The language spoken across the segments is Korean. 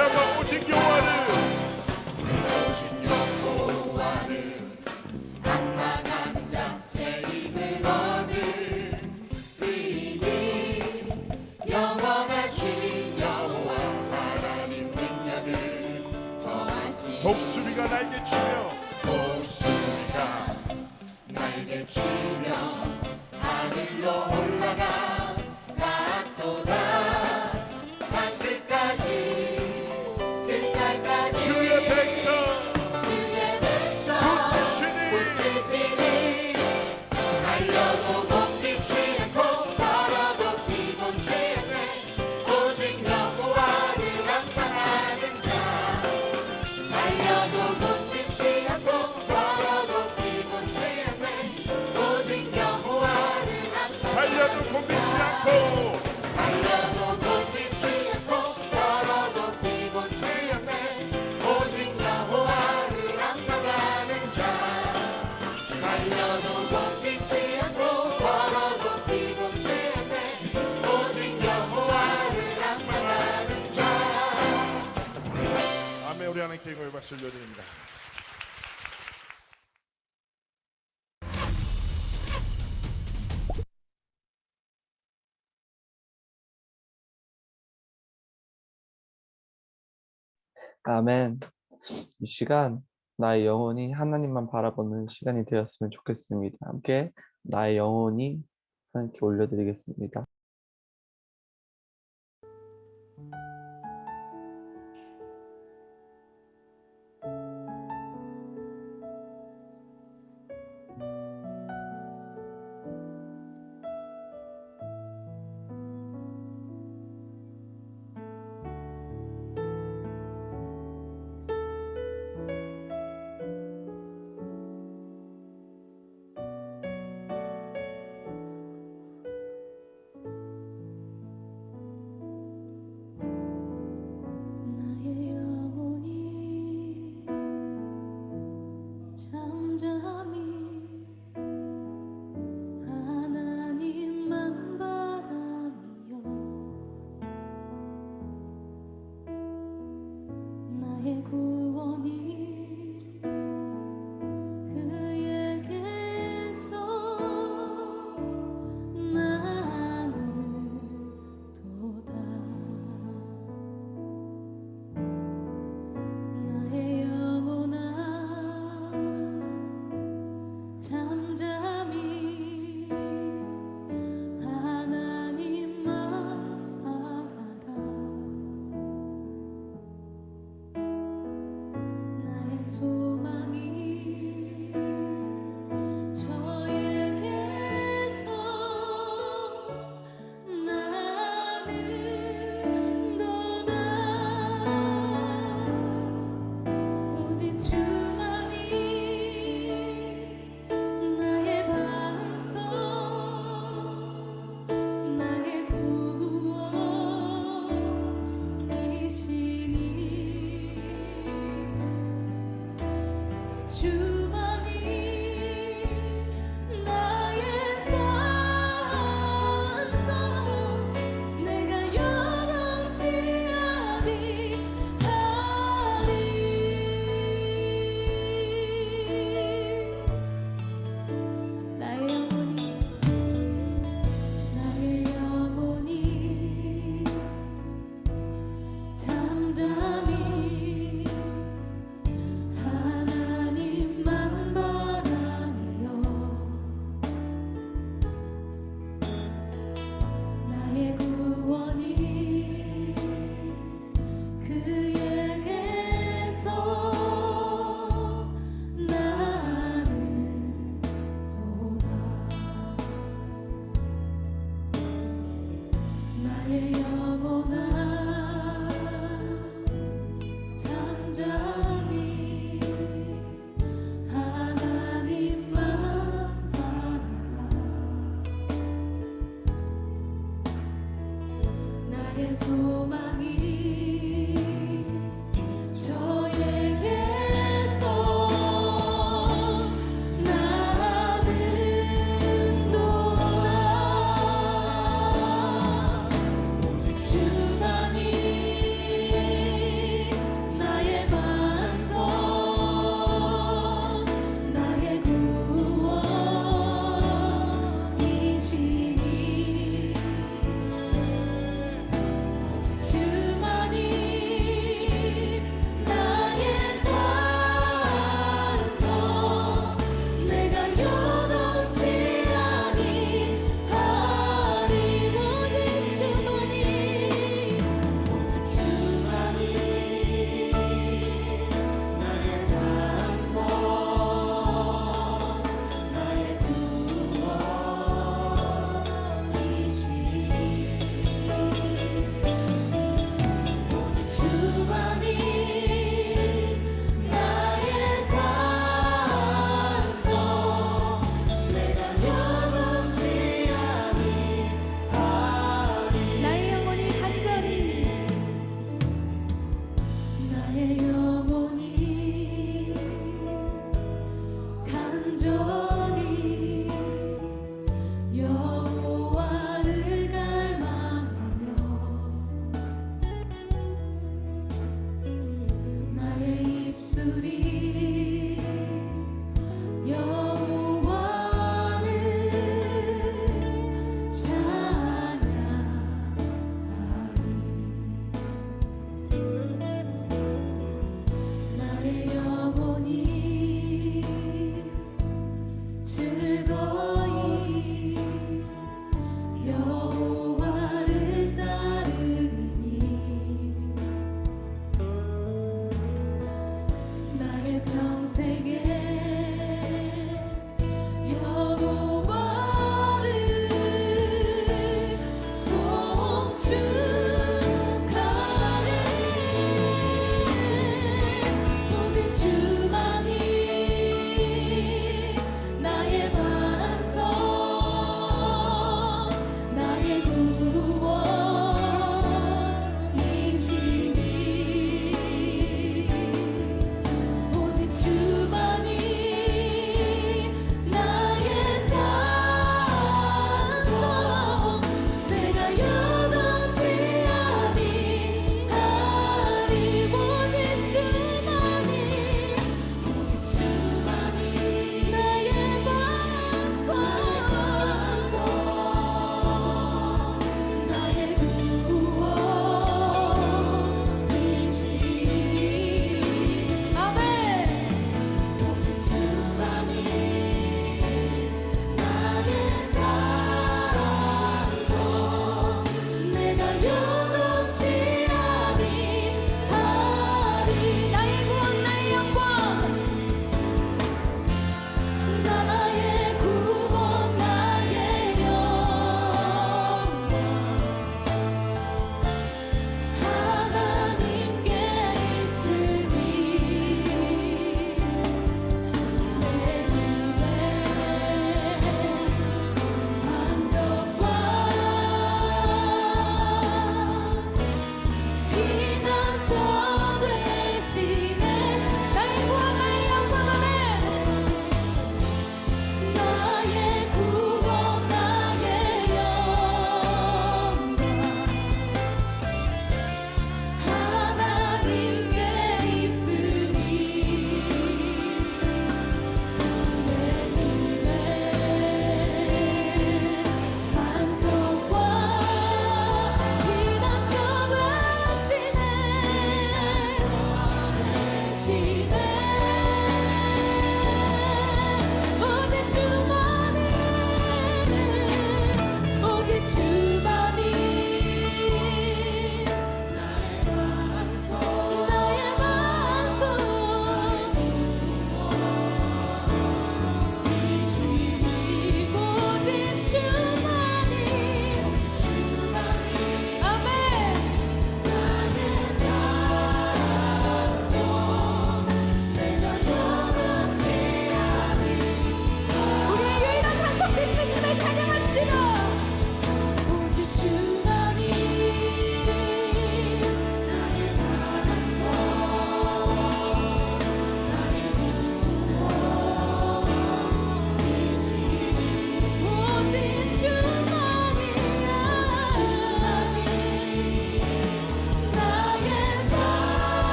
한번 오직 여호와를 한망하는 자새 힘을 얻으리니 영원하신 여호와 하나님 능력을 더하시니 독수리가 날개치며 날개치며 하늘로 올라가 갔도다 끝까지 주의 백성 붙드시니 달려도 멈추지 않고 걸어도 뛰곤치 않네 오직 여호와를 감당하는 자 달려도 멈추지 않고 걸어도 뛰곤치 않네 오직 여호와를 달려도 곤비치 않고 달려도 멈추지 않고 걸어도 뛰곤치 않네 오직 여호와를 감당하는 자 달려도 멈추지 않고 걸어도 뛰곤치 않네 오직 여호와를 감당하는 자. 아멘. 우리 하나님께 영광의 박수를 드립니다. 아멘. 이 시간 나의 영혼이 하나님만 바라보는 시간이 되었으면 좋겠습니다. 함께 나의 영혼이 하나님께 올려드리겠습니다. 나의 영혼이 잠잠히 하나님만 바라며 나의 구원이 그에게서 나는 도다 나의 영혼아 잠잠히 하나님만 바라라 나의 소망이 저에게서 나는 도다 오직 주만이 나의 반석 나의 구원이시니 오직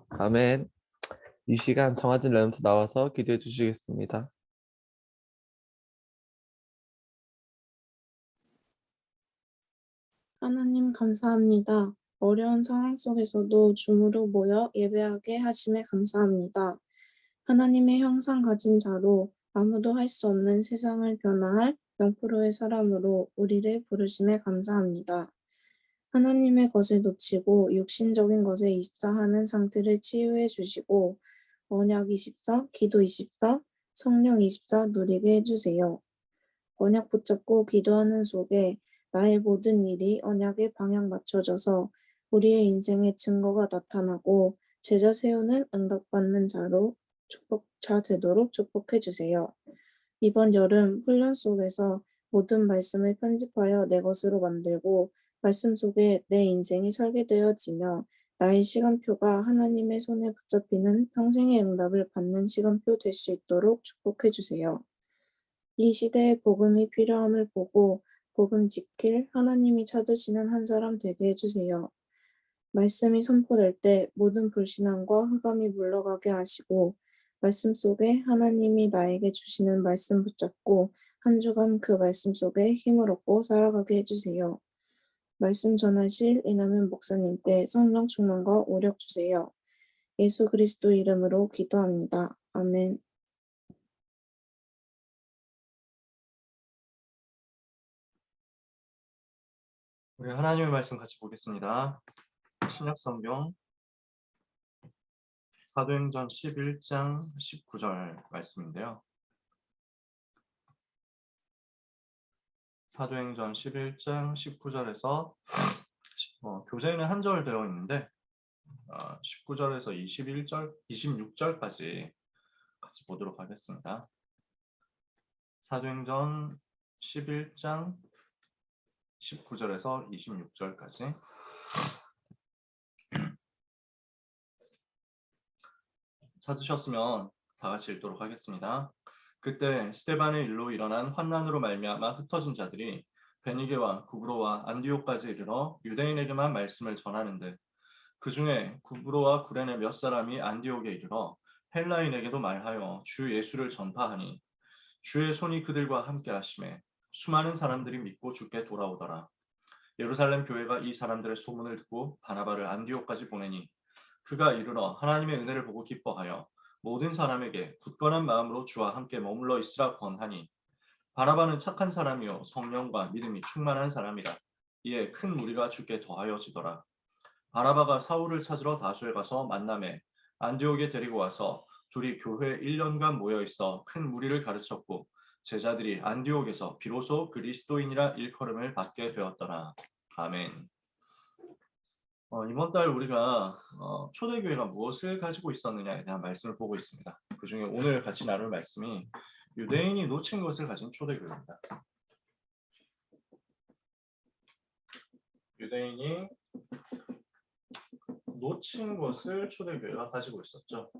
아멘. 이 시간 정하진 렘트 나와서 기도해 주시겠습니다. 하나님 감사합니다. 어려운 상황 속에서도 줌으로 모여 예배하게 하심에 감사합니다. 하나님의 형상 가진 자로 아무도 할 수 없는 세상을 변화할 0%의 사람으로 우리를 부르심에 감사합니다. 하나님의 것을 놓치고 육신적인 것에 입사하는 상태를 치유해 주시고 언약 24, 기도 24, 성령 24 누리게 해주세요. 언약 붙잡고 기도하는 속에 나의 모든 일이 언약에 방향 맞춰져서 우리의 인생의 증거가 나타나고 제자 세우는 응답받는 자 되도록 축복해 주세요. 이번 여름 훈련 속에서 모든 말씀을 편집하여 내 것으로 만들고 말씀 속에 내 인생이 설계되어지며 나의 시간표가 하나님의 손에 붙잡히는 평생의 응답을 받는 시간표 될 수 있도록 축복해 주세요. 이 시대에 복음이 필요함을 보고 복음 지킬 하나님이 찾으시는 한 사람 되게 해주세요. 말씀이 선포될 때 모든 불신앙과 흑암이 물러가게 하시고 말씀 속에 하나님이 나에게 주시는 말씀 붙잡고 한 주간 그 말씀 속에 힘을 얻고 살아가게 해주세요. 말씀 전하실 이남현 목사님께 성령 충만과 오력 주세요. 예수 그리스도 이름으로 기도합니다. 아멘. 우리 하나님의 말씀 같이 보겠습니다. 신약성경 사도행전 11장 19절 말씀인데요. 사도행전 11장 19절에서 교재에는 한 절 되어 있는데 19절에서 21절, 26절까지 같이 보도록 하겠습니다. 사도행전 11장 19절에서 26절까지 찾으셨으면 다 같이 읽도록 하겠습니다. 그때 스데반의 일로 일어난 환난으로 말미암아 흩어진 자들이 베니게와 구브로와 안디옥까지 이르러 유대인에게만 말씀을 전하는데 그 중에 구브로와 구레네 몇 사람이 안디옥에 이르러 헬라인에게도 말하여 주 예수를 전파하니 주의 손이 그들과 함께 하심에 수많은 사람들이 믿고 주께 돌아오더라. 예루살렘 교회가 이 사람들의 소문을 듣고 바나바를 안디옥까지 보내니 그가 이르러 하나님의 은혜를 보고 기뻐하여 모든 사람에게 굳건한 마음으로 주와 함께 머물러 있으라 권하니 바나바는 착한 사람이요 성령과 믿음이 충만한 사람이라. 이에 큰 무리가 주께 더하여지더라. 바나바가 사울을 찾으러 다소에 가서 만남에 안디옥에 데리고 와서 둘이 교회에 1년간 모여 있어 큰 무리를 가르쳤고 제자들이 안디옥에서 비로소 그리스도인이라 일컬음을 받게 되었더라. 아멘. 이번 달 우리가 초대교회가 무엇을 가지고 있었느냐에 대한 말씀을 보고 있습니다. 그 중에 오늘 같이 나눌 말씀이 유대인이 놓친 것을 가진 초대교회입니다. 유대인이 놓친 것을 초대교회가 가지고 있었죠.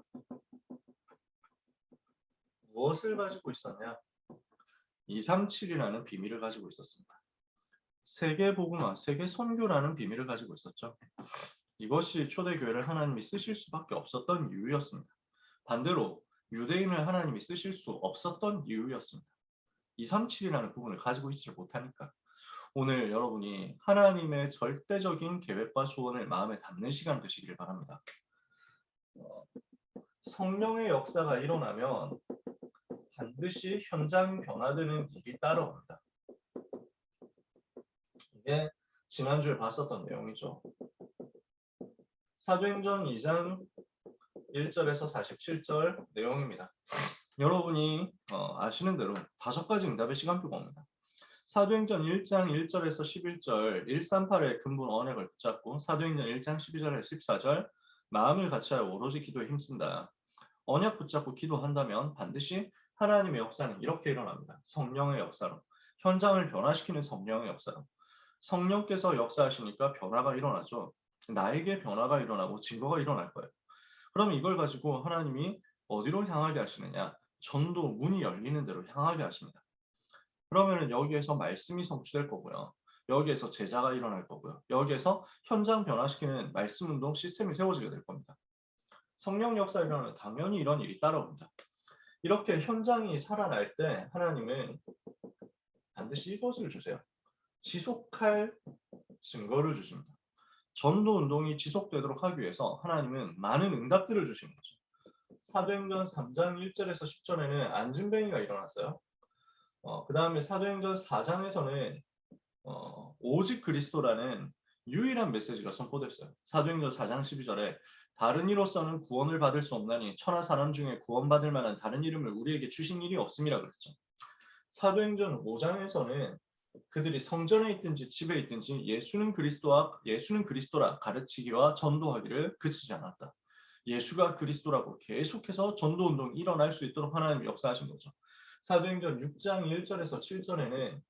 무엇을 가지고 있었냐? 237이라는 비밀을 가지고 있었습니다. 세계 복음화, 세계 선교라는 비밀을 가지고 있었죠. 이것이 초대교회를 하나님이 쓰실 수밖에 없었던 이유였습니다. 반대로 유대인을 하나님이 쓰실 수 없었던 이유였습니다. 237이라는 부분을 가지고 있지 못하니까. 오늘 여러분이 하나님의 절대적인 계획과 소원을 마음에 담는 시간 되시길 바랍니다. 성령의 역사가 일어나면 반드시 현장 변화되는 일이 따라옵니다. 이게 지난주에 봤었던 내용이죠. 사도행전 2장 1절에서 47절 내용입니다. 여러분이 아시는 대로 5가지 응답의 시간표가 옵니다. 사도행전 1장 1절에서 11절 138의 근본 언약을 붙잡고 사도행전 1장 12절에서 14절 마음을 같이하여 오로지 기도에 힘쓴다. 언약 붙잡고 기도한다면 반드시 하나님의 역사는 이렇게 일어납니다. 성령의 역사로. 현장을 변화시키는 성령의 역사로. 성령께서 역사하시니까 변화가 일어나죠. 나에게 변화가 일어나고 증거가 일어날 거예요. 그럼 이걸 가지고 하나님이 어디로 향하게 하시느냐? 전도 문이 열리는 대로 향하게 하십니다. 그러면은 여기에서 말씀이 성취될 거고요. 여기에서 제자가 일어날 거고요. 여기에서 현장 변화시키는 말씀 운동 시스템이 세워지게 될 겁니다. 성령 역사를 일어나면 당연히 이런 일이 따라옵니다. 이렇게 현장이 살아날 때 하나님은 반드시 이것을 주세요. 지속할 증거를 주십니다. 전도 운동이 지속되도록 하기 위해서 하나님은 많은 응답들을 주시는 거죠. 사도행전 3장 1절에서 10절에는 안진뱅이가 일어났어요. 그 다음에 사도행전 4장에서는 오직 그리스도라는 유일한 메시지가 선포됐어요. 사도행전 4장 12절에 다른 이로서는 구원을 받을 수 없나니 천하 사람 중에 구원받을 만한 다른 이름을 우리에게 주신 일이 없음이라 그랬죠. 사도행전 5장에서는 그들이 성전에 있든지 집에 있든지 예수는 그리스도라 가르치기와 전도하기를 그치지 않았다. 예수가 그리스도라고 계속해서 전도 운동이 일어날 수 있도록 하나님이 역사하신 거죠. 사도행전 6장 1절에서 7절에는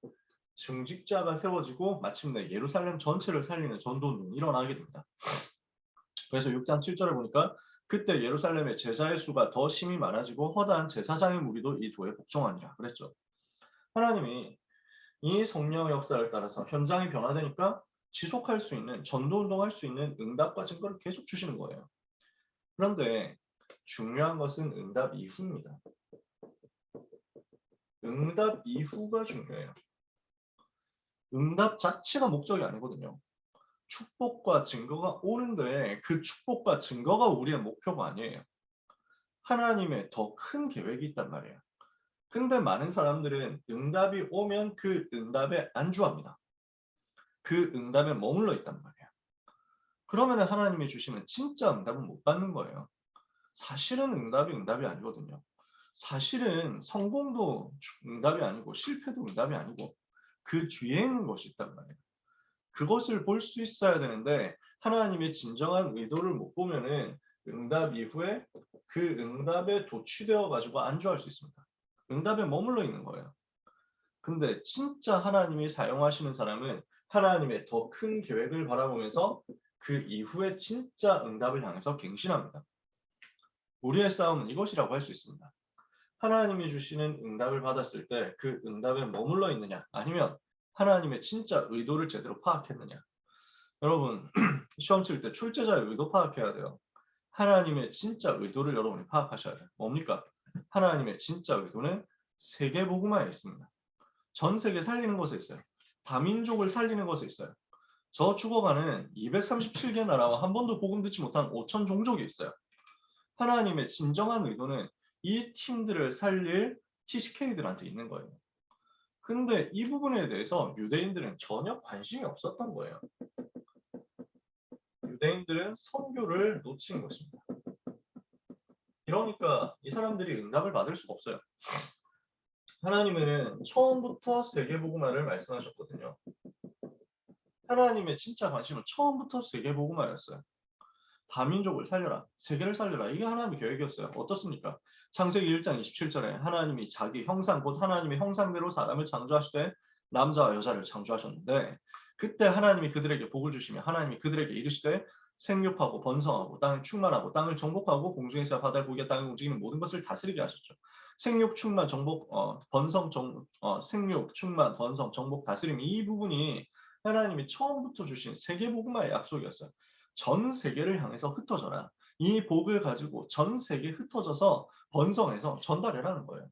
중직자가 세워지고 마침내 예루살렘 전체를 살리는 전도 운동이 일어나게 됩니다. 그래서 6장 7절에 보니까 그때 예루살렘의 제자의 수가 더 심히 많아지고 허다한 제사장의 무리도 이 도에 복종하니라 그랬죠. 하나님이 이 성령 역사를 따라서 현장이 변화되니까 지속할 수 있는 전도 운동할 수 있는 응답과 증거를 계속 주시는 거예요. 그런데 중요한 것은 응답 이후입니다. 응답 이후가 중요해요. 응답 자체가 목적이 아니거든요. 축복과 증거가 오는데 그 축복과 증거가 우리의 목표가 아니에요. 하나님의 더 큰 계획이 있단 말이에요. 근데 많은 사람들은 응답이 오면 그 응답에 안주합니다. 그 응답에 머물러 있단 말이에요. 그러면 하나님이 주시는 진짜 응답은 못 받는 거예요. 사실은 응답이 아니거든요. 사실은 성공도 응답이 아니고 실패도 응답이 아니고 그 뒤에 있는 것이 있단 말이에요. 그것을 볼 수 있어야 되는데 하나님의 진정한 의도를 못 보면은 응답 이후에 그 응답에 도취되어 가지고 안주할 수 있습니다. 응답에 머물러 있는 거예요. 근데 진짜 하나님이 사용하시는 사람은 하나님의 더 큰 계획을 바라보면서 그 이후에 진짜 응답을 향해서 갱신합니다. 우리의 싸움은 이것이라고 할 수 있습니다. 하나님이 주시는 응답을 받았을 때 그 응답에 머물러 있느냐 아니면 하나님의 진짜 의도를 제대로 파악했느냐. 여러분 시험 칠 때 출제자의 의도 파악해야 돼요. 하나님의 진짜 의도를 여러분이 파악하셔야 돼요. 뭡니까? 하나님의 진짜 의도는 세계복음화에 있습니다. 전 세계 살리는 것에 있어요. 다민족을 살리는 것에 있어요. 저 죽어가는 237개 나라와 한 번도 복음 듣지 못한 5천 종족이 있어요. 하나님의 진정한 의도는 이 팀들을 살릴 TCK들한테 있는 거예요. 근데 이 부분에 대해서 유대인들은 전혀 관심이 없었던 거예요. 유대인들은 선교를 놓친 것입니다. 이러니까 이 사람들이 응답을 받을 수가 없어요. 하나님은 처음부터 세계복음화를 말씀하셨거든요. 하나님의 진짜 관심은 처음부터 세계복음화였어요. 다민족을 살려라, 세계를 살려라. 이게 하나님의 계획이었어요. 어떻습니까? 창세기 1장 27절에 하나님이 자기 형상 곧 하나님의 형상대로 사람을 창조하시되 남자와 여자를 창조하셨는데 그때 하나님이 그들에게 복을 주시며 하나님이 그들에게 이르시되 생육하고 번성하고 땅을 충만하고 땅을 정복하고 공중에서 바다를 보게 땅을 움직이는 모든 것을 다스리게 하셨죠. 생육 충만 정복 생육 충만 번성 정복 다스림 이 부분이 하나님이 처음부터 주신 세계복음화의 약속이었어요. 전 세계를 향해서 흩어져라. 이 복을 가지고 전 세계에 흩어져서 번성해서 전달해라는 거예요.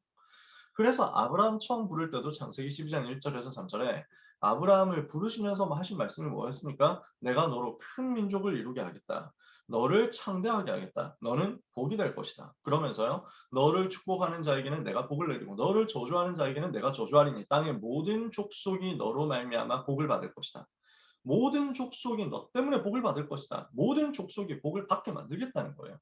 그래서 아브라함 처음 부를 때도 창세기 12장 1절에서 3절에 아브라함을 부르시면서 하신 말씀이 뭐였습니까? 내가 너로 큰 민족을 이루게 하겠다. 너를 창대하게 하겠다. 너는 복이 될 것이다. 그러면서요. 너를 축복하는 자에게는 내가 복을 내리고 너를 저주하는 자에게는 내가 저주하리니 땅의 모든 족속이 너로 말미암아 복을 받을 것이다. 모든 족속이 너 때문에 복을 받을 것이다. 모든 족속이 복을 받게 만들겠다는 거예요.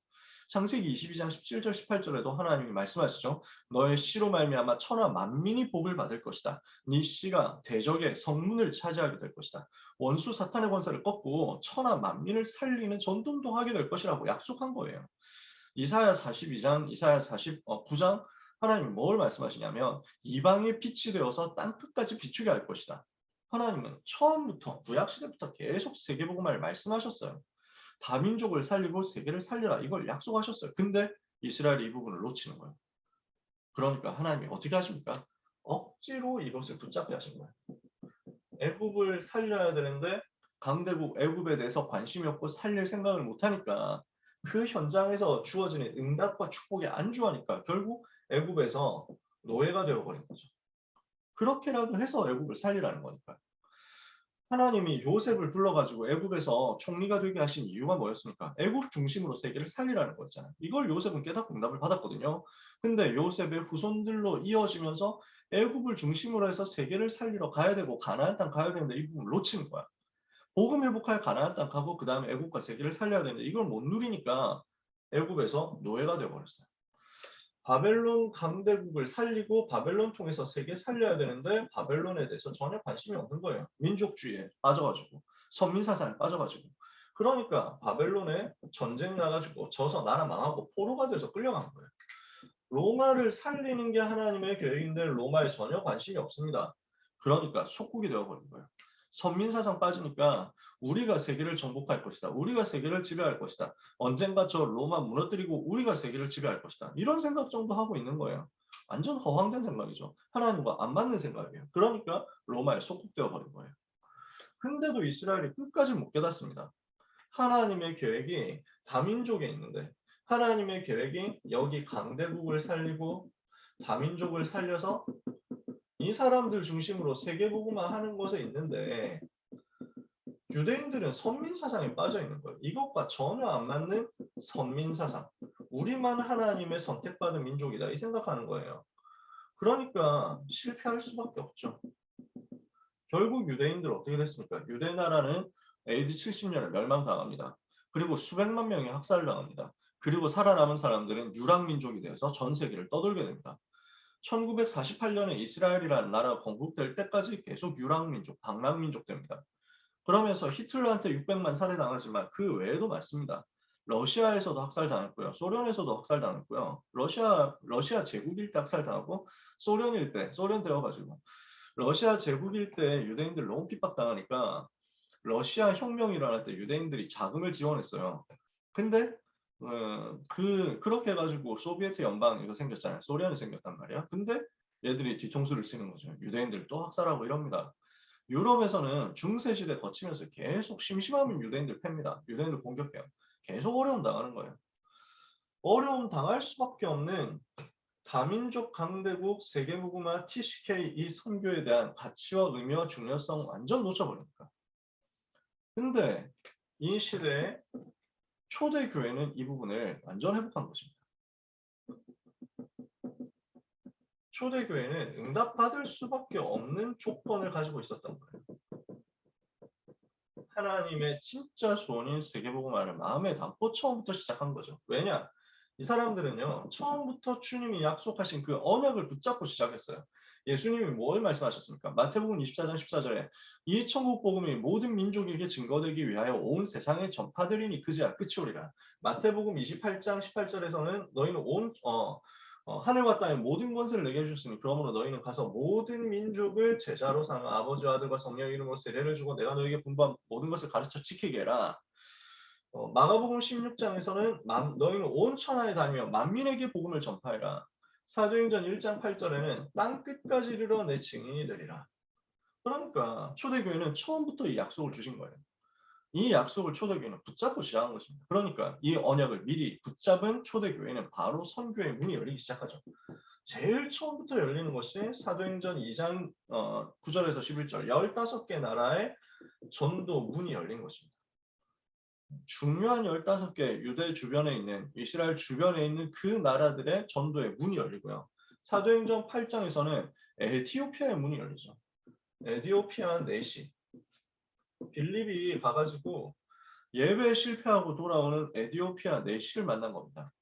창세기 22장 17절 18절에도 하나님이 말씀하시죠. 너의 씨로 말미암아 천하 만민이 복을 받을 것이다. 네 씨가 대적의 성문을 차지하게 될 것이다. 원수 사탄의 권세를 꺾고 천하 만민을 살리는 전도운동하게 될 것이라고 약속한 거예요. 이사야 42장, 이사야 49장 하나님이 뭘 말씀하시냐면 이방의 빛이 되어서 땅 끝까지 비추게 할 것이다. 하나님은 처음부터 구약시대부터 계속 세계복음화를 말씀하셨어요. 다민족을 살리고 세계를 살려라 이걸 약속하셨어요. 근데 이스라엘이 이 부분을 놓치는 거예요. 그러니까 하나님이 어떻게 하십니까? 억지로 이것을 붙잡게 하신 거예요. 애굽을 살려야 되는데 강대국 애굽에 대해서 관심이 없고 살릴 생각을 못하니까 그 현장에서 주어지는 응답과 축복이 안주하니까 결국 애굽에서 노예가 되어버린 거죠. 그렇게라도 해서 애굽을 살리라는 거니까요. 하나님이 요셉을 불러가지고 애굽에서 총리가 되게 하신 이유가 뭐였습니까? 애굽 중심으로 세계를 살리라는 거였잖아요. 이걸 요셉은 깨닫고 응답을 받았거든요. 근데 요셉의 후손들로 이어지면서 애굽을 중심으로 해서 세계를 살리러 가야 되고 가나안 땅 가야 되는데 이 부분을 놓치는 거야. 복음 회복할 가나안 땅 가고 그 다음에 애굽과 세계를 살려야 되는데 이걸 못 누리니까 애굽에서 노예가 되어버렸어요. 바벨론 강대국을 살리고 바벨론 통해서 세계 살려야 되는데 바벨론에 대해서 전혀 관심이 없는 거예요. 민족주의에 빠져가지고 선민사상에 빠져가지고 그러니까 바벨론에 전쟁 나가지고 져서 나라 망하고 포로가 돼서 끌려간 거예요. 로마를 살리는 게 하나님의 계획인데 로마에 전혀 관심이 없습니다. 그러니까 속국이 되어버린 거예요. 선민사상 빠지니까 우리가 세계를 정복할 것이다. 우리가 세계를 지배할 것이다. 언젠가 저 로마 무너뜨리고 우리가 세계를 지배할 것이다. 이런 생각 정도 하고 있는 거예요. 완전 허황된 생각이죠. 하나님과 안 맞는 생각이에요. 그러니까 로마에 속국되어 버린 거예요. 근데도 이스라엘이 끝까지 못 깨닫습니다. 하나님의 계획이 다민족에 있는데 하나님의 계획이 여기 강대국을 살리고 다민족을 살려서 이 사람들 중심으로 세계복음화 하는 것에 있는데 유대인들은 선민사상에 빠져 있는 거예요. 이것과 전혀 안 맞는 선민사상. 우리만 하나님의 선택받은 민족이다 이 생각하는 거예요. 그러니까 실패할 수밖에 없죠. 결국 유대인들 어떻게 됐습니까? 유대 나라는 AD 70년에 멸망당합니다. 그리고 수백만 명이 학살당합니다. 그리고 살아남은 사람들은 유랑민족이 되어서 전 세계를 떠돌게 됩니다. 1948년에 이스라엘이라는 나라가 건국될 때까지 계속 유랑민족, 방랑민족 됩니다. 그러면서 히틀러한테 600만 살해당하지만 그 외에도 많습니다. 러시아에서도 학살당했고요. 소련에서도 학살당했고요. 러시아 제국일 때 학살당하고 소련 되어가지고 러시아 제국일 때 유대인들 너무 핍박당하니까 러시아 혁명이 일어날 때 유대인들이 자금을 지원했어요. 근데 그렇게 해가지고 소비에트 연방 이거 생겼잖아요. 소련이 생겼단 말이야. 근데 얘들이 뒤통수를 치는 거죠. 유대인들 또 학살하고 이럽니다. 유럽에서는 중세시대 거치면서 계속 심심하면 유대인들 팹니다. 유대인들 공격해요. 계속 어려움 당하는 거예요. 어려움 당할 수밖에 없는 다민족 강대국 세계복음화 TCK 이 선교에 대한 가치와 의미와 중요성 완전 놓쳐버리니까. 근데 이 시대에 초대교회는 이 부분을 완전 회복한 것입니다. 초대교회는 응답받을 수밖에 없는 조건을 가지고 있었던 거예요. 하나님의 진짜 소원인 세계복음화를 마음에 담고 처음부터 시작한 거죠. 왜냐? 이 사람들은요. 처음부터 주님이 약속하신 그 언약을 붙잡고 시작했어요. 예수님이 뭘 말씀하셨습니까? 마태복음 24장 14절에 이 천국 복음이 모든 민족에게 증거되기 위하여 온 세상에 전파되리니 그제야 끝이 오리라. 마태복음 28장 18절에서는 너희는 하늘과 땅의 모든 권세를 내게 주셨으니 그러므로 너희는 가서 모든 민족을 제자로 삼아 아버지와 아들과 성령의 이름으로 세례를 주고 내가 너희에게 분부한 모든 것을 가르쳐 지키게 해라. 마가복음 16장에서는 너희는 온 천하에 다니며 만민에게 복음을 전파해라. 사도행전 1장 8절에는 땅 끝까지 이르러 내 증인이 되리라. 그러니까 초대교회는 처음부터 이 약속을 주신 거예요. 이 약속을 초대교회는 붙잡고 시작한 것입니다. 그러니까 이 언약을 미리 붙잡은 초대교회는 바로 선교의 문이 열리기 시작하죠. 제일 처음부터 열리는 것이 사도행전 2장 9절에서 11절 15개 나라의 전도 문이 열린 것입니다. 중요한 15개 유대 주변에 있는 이스라엘 주변에 있는 그 나라들의 전도의 문이 열리고요. 사도행전 8장에서는 에티오피아의 문이 열리죠. 에티오피아 내시 빌립이 가가지고 예배 실패하고 돌아오는 에티오피아 내시를 만난 겁니다.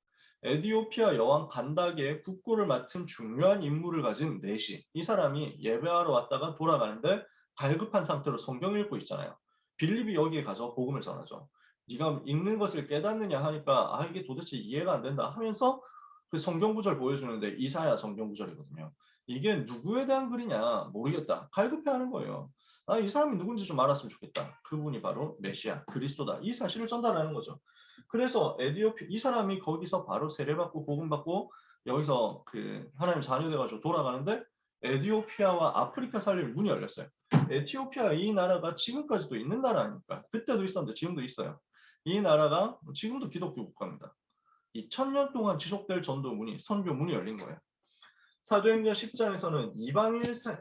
에티오피아 여왕 간다게의 국고를 맡은 중요한 임무를 가진 내시. 이 사람이 예배하러 왔다가 돌아가는데 갈급한 상태로 성경 읽고 있잖아요. 빌립이 여기에 가서 복음을 전하죠. 네가 읽는 것을 깨닫느냐 하니까 이게 도대체 이해가 안 된다 하면서 그 성경 구절 보여주는데 이사야 성경 구절이거든요. 이게 누구에 대한 글이냐 모르겠다. 갈급해하는 거예요. 이 사람이 누군지 좀 알았으면 좋겠다. 그분이 바로 메시아, 그리스도다. 이 사실을 전달하는 거죠. 그래서 이 사람이 거기서 바로 세례받고 복음받고 여기서 그 하나님 자녀 돼가지고 돌아가는데 에티오피아와 아프리카 살릴 문이 열렸어요. 에티오피아 이 나라가 지금까지도 있는 나라 아닙니까? 그때도 있었는데 지금도 있어요. 이 나라가 지금도 기독교 국가입니다. 2000년 동안 지속될 전도문이 선교문이 열린 거예요. 사도행전 10장에서는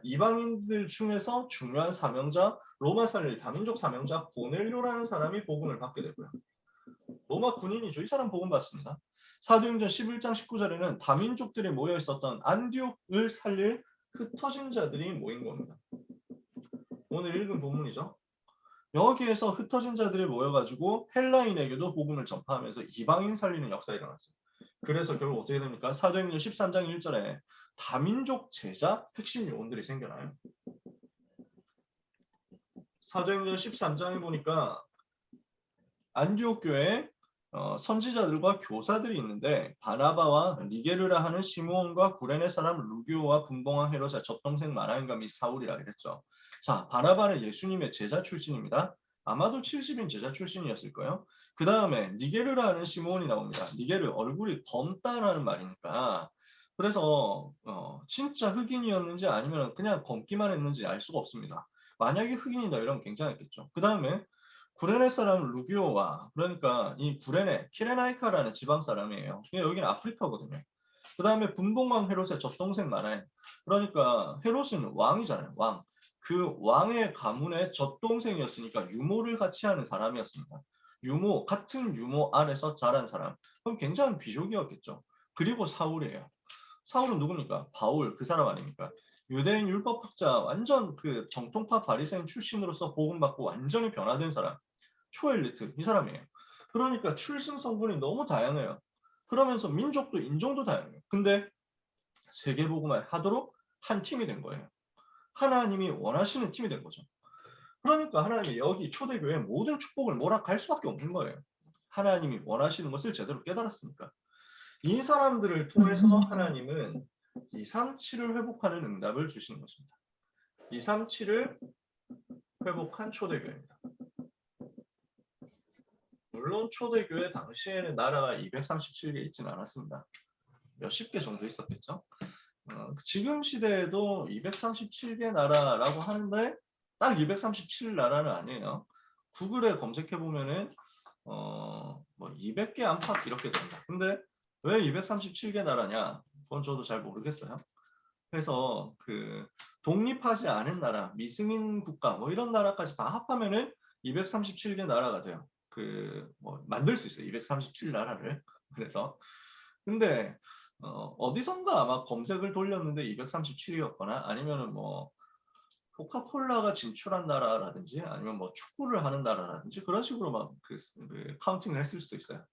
이방인들 중에서 중요한 사명자 로마 살릴 다민족 사명자 고넬료라는 사람이 복음을 받게 되고요. 로마 군인이죠. 이 사람 복음 받습니다. 사도행전 11장 19절에는 다민족들이 모여 있었던 안디옥을 살릴 흩어진 자들이 모인 겁니다. 오늘 읽은 본문이죠. 여기에서 흩어진 자들이 모여가지고 헬라인에게도 복음을 전파하면서 이방인 살리는 역사가 일어났어요. 그래서 결국 어떻게 됩니까? 사도행전 13장 1절에 다민족 제자 핵심 요원들이 생겨나요. 사도행전 13장에 보니까 안디옥 교회에 선지자들과 교사들이 있는데 바나바와 니게르라 하는 시므온과 구레네 사람 루기오와 분봉왕 헤롯의 젖동생 마나인과 및 사울이라 그랬죠. 자, 바나바는 예수님의 제자 출신입니다. 아마도 70인 제자 출신이었을 거예요. 그 다음에 니게르라 하는 시므온이 나옵니다. 니게르 얼굴이 검다라는 말이니까 그래서 진짜 흑인이었는지 아니면 그냥 검기만 했는지 알 수가 없습니다. 만약에 흑인이다 이러면 굉장했겠죠. 그 다음에 구레네 사람 루기오와 그러니까 이 구레네 키레나이카라는 지방 사람이에요. 여기는 아프리카거든요. 그 다음에 분봉왕 헤롯의 젖동생 마나인 그러니까 헤롯은 왕이잖아요. 왕. 그 왕의 가문의 젖동생이었으니까 유모를 같이 하는 사람이었습니다. 유모 같은 유모 아래서 자란 사람. 그럼 굉장히 귀족이었겠죠. 그리고 사울이에요. 사울은 누굽니까? 바울 그 사람 아닙니까? 유대인 율법학자 완전 그 정통파 바리새인 출신으로서 복음받고 완전히 변화된 사람. 초엘리트 이 사람이에요. 그러니까 출신 성분이 너무 다양해요. 그러면서 민족도 인종도 다양해요. 근데 세계복음을 하도록 한 팀이 된 거예요. 하나님이 원하시는 팀이 된 거죠. 그러니까 하나님이 여기 초대교회 모든 축복을 몰아갈 수밖에 없는 거예요. 하나님이 원하시는 것을 제대로 깨달았으니까. 이 사람들을 통해서 하나님은 237을 회복하는 응답을 주시는 것입니다. 237을 회복한 초대교회입니다. 물론 초대교회 당시에는 나라가 237개 있지는 않았습니다. 몇십 개 정도 있었겠죠. 지금 시대에도 237개 나라라고 하는데 딱 237 나라는 아니에요. 구글에 검색해 보면은 뭐 200개 안팎 이렇게 됩니다. 근데 왜 237개 나라냐? 그건 저도 잘 모르겠어요. 그래서 그 독립하지 않은 나라, 미승인 국가 뭐 이런 나라까지 다 합하면은 237개 나라가 돼요. 그 뭐 만들 수 있어요. 237 나라를. 그래서 근데 어디선가 아마 검색을 돌렸는데 237이었거나 아니면은 뭐 코카콜라가 진출한 나라라든지 아니면 뭐 축구를 하는 나라라든지 그런 식으로 막 그 카운팅을 했을 수도 있어요.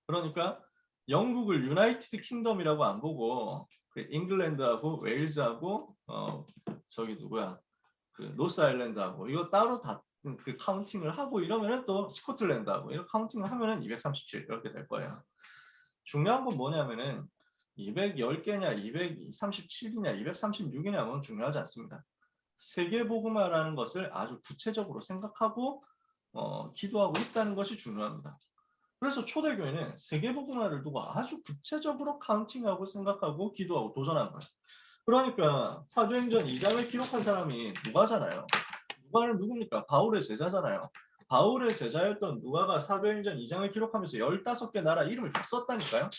그러니까 영국을 유나이티드 킹덤이라고 안 보고 그 잉글랜드하고 웨일즈하고 저기 누구야 그 노스 아일랜드하고 이거 따로 다 그 카운팅을 하고 이러면은 또 스코틀랜드하고 이렇게 카운팅을 하면은 237 이렇게 될 거예요. 중요한 건 뭐냐면은 210개냐 237이냐 236이냐 는 중요하지 않습니다. 세계복음화라는 것을 아주 구체적으로 생각하고 기도하고 있다는 것이 중요합니다. 그래서 초대교회는 세계복음화를 두고 아주 구체적으로 카운팅하고 생각하고 기도하고 도전한 거예요. 그러니까 사도행전 2장을 기록한 사람이 누가잖아요. 누가는 누굽니까? 바울의 제자잖아요. 바울의 제자였던 누가가 사도행전 2장을 기록하면서 15개 나라 이름을 다 썼다니까요.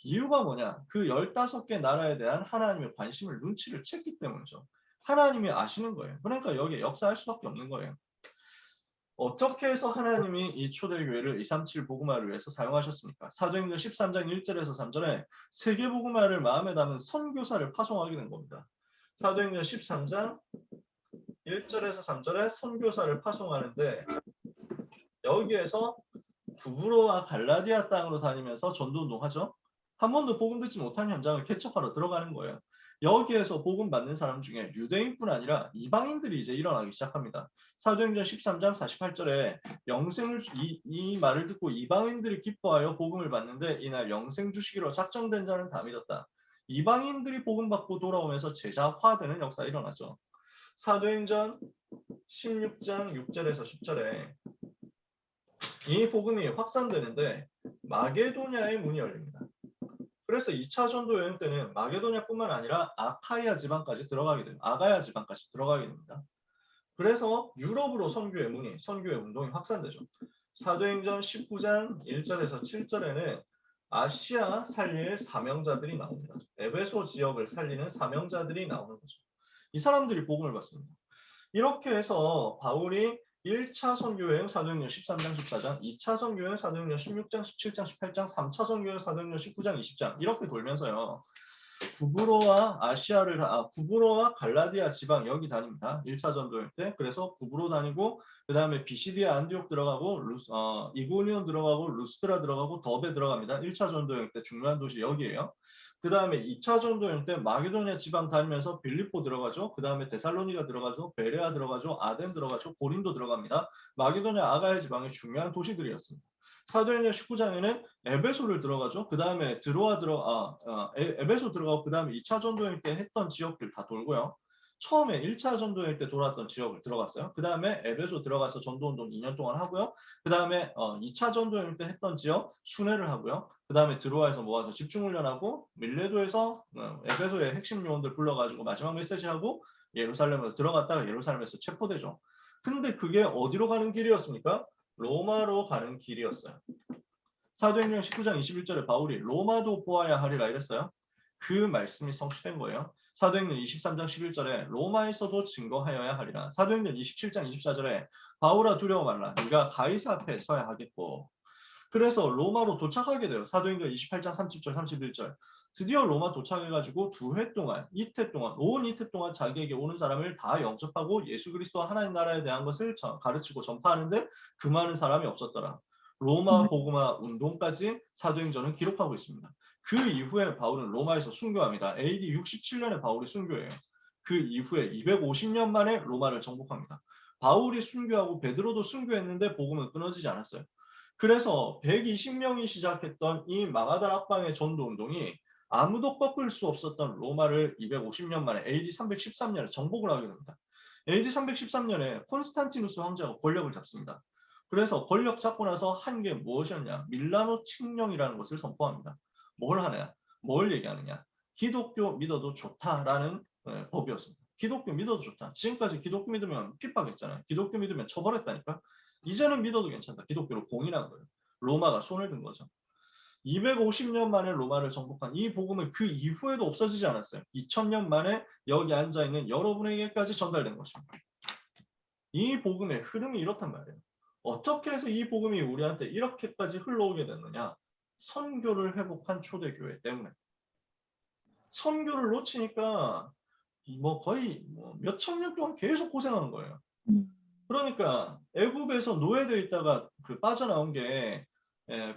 이유가 뭐냐? 그 15개 나라에 대한 하나님의 관심을 눈치를 챘기 때문이죠. 하나님이 아시는 거예요. 그러니까 여기에 역사할 수밖에 없는 거예요. 어떻게 해서 하나님이 이 초대교회를 237 복음화를 위해서 사용하셨습니까? 사도행전 13장 1절에서 3절에 세계복음화를 마음에 담은 선교사를 파송하게 된 겁니다. 사도행전 13장 1절에서 3절에 선교사를 파송하는데 여기에서 구브로와 갈라디아 땅으로 다니면서 전도운동하죠. 한 번도 복음 듣지 못한 현장을 개척하러 들어가는 거예요. 여기에서 복음 받는 사람 중에 유대인뿐 아니라 이방인들이 이제 일어나기 시작합니다. 사도행전 13장 48절에 영생을 이 말을 듣고 이방인들이 기뻐하여 복음을 받는데 이날 영생 주시기로 작정된 자는 다 믿었다. 이방인들이 복음 받고 돌아오면서 제자화되는 역사가 일어나죠. 사도행전 16장 6절에서 10절에 이 복음이 확산되는데 마게도냐의 문이 열립니다. 그래서 2차 전도 여행 때는 마게도냐뿐만 아니라 아카이아 지방까지 들어가게 됩니다. 아가야 지방까지 들어가게 됩니다. 그래서 유럽으로 선교의 문이, 선교의 운동이 확산되죠. 사도행전 19장 1절에서 7절에는 아시아 살릴 사명자들이 나옵니다. 에베소 지역을 살리는 사명자들이 나오는 거죠. 이 사람들이 복음을 받습니다. 이렇게 해서 바울이 1차 선교여행 사도행전 13장 14장, 2차 선교여행 사도행전 16장 17장 18장, 3차 선교여행 사도행전 19장 20장 이렇게 돌면서요. 구브로와 갈라디아 지방 여기 다닙니다. 1차 전도일 때. 그래서 구브로 다니고 그 다음에 비시디아 안디옥 들어가고 이고니온 들어가고 루스트라 들어가고 더베 들어갑니다. 1차 전도일 때 중요한 도시 여기예요. 그 다음에 2차 전도일 때 마게도니아 지방 다니면서 빌립보 들어가죠. 그 다음에 데살로니가 들어가죠. 베레아 들어가죠. 아덴 들어가죠. 고린도 들어갑니다. 마게도니아 아가야 지방의 중요한 도시들이었습니다. 사도행전 19장에는 에베소를 들어가죠. 그 다음에 에베소 들어가고 그 다음에 2차 전도일 때 했던 지역들 다 돌고요. 처음에 1차 전도일 때 돌았던 지역을 들어갔어요. 그 다음에 에베소 들어가서 전도운동 2년 동안 하고요. 그 다음에 2차 전도일 때 했던 지역 순회를 하고요. 그 다음에 드로아에서 모아서 집중훈련하고 밀레도에서 에베소의 핵심 요원들 불러가지고 마지막 메시지하고 예루살렘으로 들어갔다가 예루살렘에서 체포되죠. 근데 그게 어디로 가는 길이었습니까? 로마로 가는 길이었어요. 사도행전 19장 21절에 바울이 로마도 보아야 하리라 이랬어요. 그 말씀이 성취된 거예요. 사도행전 23장 11절에 로마에서도 증거하여야 하리라. 사도행전 27장 24절에 바울아 두려워 말라. 네가 가이사 앞에 서야 하겠고. 그래서 로마로 도착하게 돼요. 사도행전 28장 30절 31절. 드디어 로마 도착해가지고 이태 동안 온 이태 동안 자기에게 오는 사람을 다 영접하고 예수 그리스도와 하나님 나라에 대한 것을 가르치고 전파하는데 그 많은 사람이 없었더라. 로마 복음화 운동까지 사도행전은 기록하고 있습니다. 그 이후에 바울은 로마에서 순교합니다. AD 67년에 바울이 순교해요. 그 이후에 250년 만에 로마를 정복합니다. 바울이 순교하고 베드로도 순교했는데 복음은 끊어지지 않았어요. 그래서 120명이 시작했던 이 마가다 악방의 전도 운동이 아무도 꺾을 수 없었던 로마를 250년 만에 AD 313년에 정복을 하게 됩니다. AD 313년에 콘스탄티누스 황제가 권력을 잡습니다. 그래서 권력 잡고 나서 한 게 무엇이었냐? 밀라노 칙령이라는 것을 선포합니다. 뭘 하느냐? 뭘 얘기하느냐? 기독교 믿어도 좋다라는 법이었습니다. 기독교 믿어도 좋다. 지금까지 기독교 믿으면 핍박했잖아요. 기독교 믿으면 처벌했다니까. 이제는 믿어도 괜찮다. 기독교를 공인한 거예요. 로마가 손을 든 거죠. 250년 만에 로마를 정복한 이 복음은 그 이후에도 없어지지 않았어요. 2000년 만에 여기 앉아있는 여러분에게까지 전달된 것입니다. 이 복음의 흐름이 이렇단 말이에요. 어떻게 해서 이 복음이 우리한테 이렇게까지 흘러오게 됐느냐? 선교를 회복한 초대교회 때문에. 선교를 놓치니까 거의 몇천 년 동안 계속 고생하는 거예요. 그러니까 애굽에서 노예되어 있다가 빠져나온 게